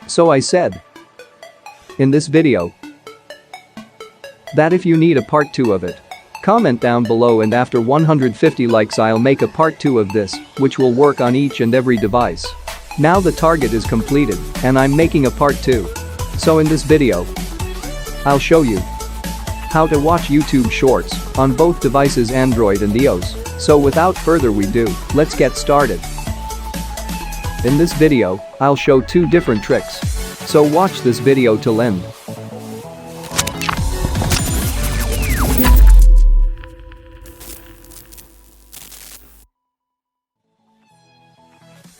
So I said in this video that if you need a part 2 of it, comment down below, and after 150 likes I'll make a part 2 of this, which will work on each and every device. Now the target is completed and I'm making a part 2. So in this video, I'll show you how to watch YouTube Shorts on both devices, Android and iOS. So without further ado, let's get started. In this video, I'll show 2 different tricks. So watch this video till end.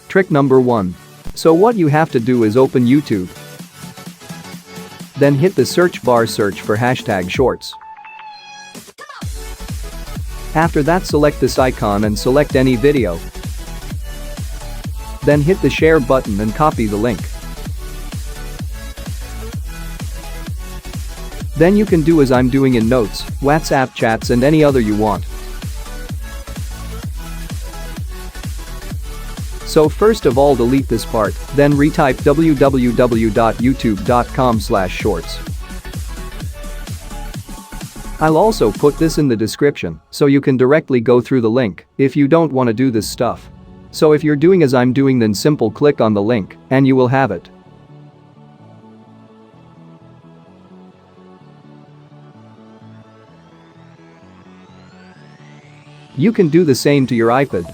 Trick number 1. So what you have to do is open YouTube. Then hit the search bar, search for #shorts. After that, select this icon and select any video. Then hit the share button and copy the link. Then you can do as I'm doing in Notes, WhatsApp chats and any other you want. So first of all, delete this part, then retype www.youtube.com/shorts. I'll also put this in the description so you can directly go through the link if you don't want to do this stuff. So if you're doing as I'm doing, then simple click on the link and you will have it. You can do the same to your iPad.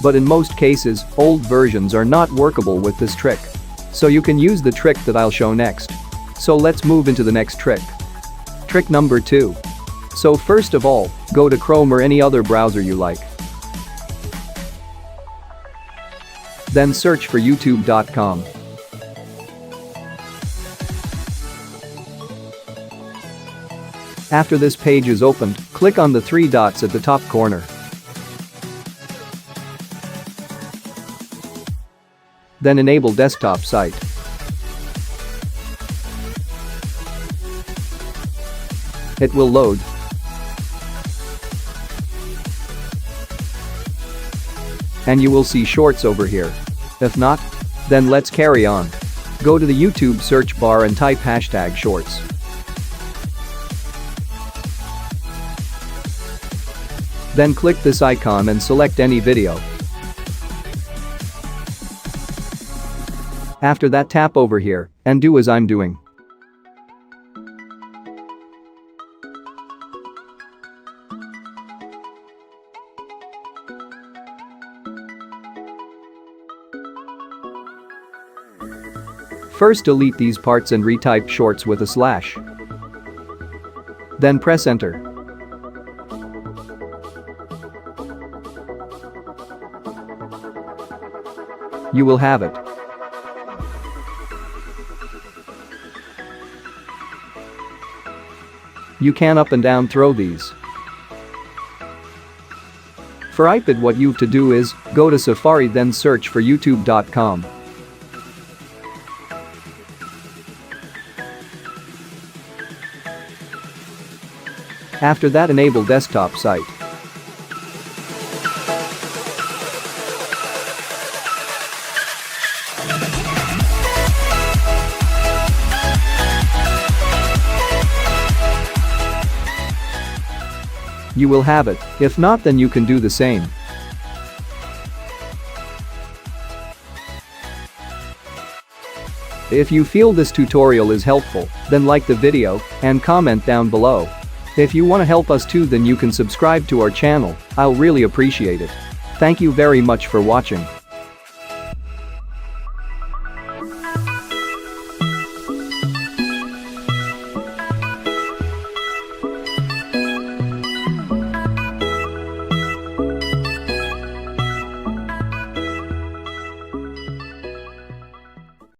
But in most cases, old versions are not workable with this trick. So you can use the trick that I'll show next. So let's move into the next trick. Trick number 2. So first of all, go to Chrome or any other browser you like. Then search for youtube.com. After this page is opened, click on the 3 dots at the top corner. Then enable desktop site. It will load. And you will see Shorts over here. If not, then let's carry on. Go to the YouTube search bar and type #shorts. Then click this icon and select any video. After that, tap over here and do as I'm doing. First, delete these parts and retype shorts with a slash. Then press enter. You will have it. You can up and down throw these. For iPad, what you have to do is go to Safari, then search for youtube.com. After that, enable desktop site. You will have it. If not, then you can do the same. If you feel this tutorial is helpful, then like the video and comment down below. If you want to help us too, then you can subscribe to our channel. I'll really appreciate it. Thank you very much for watching.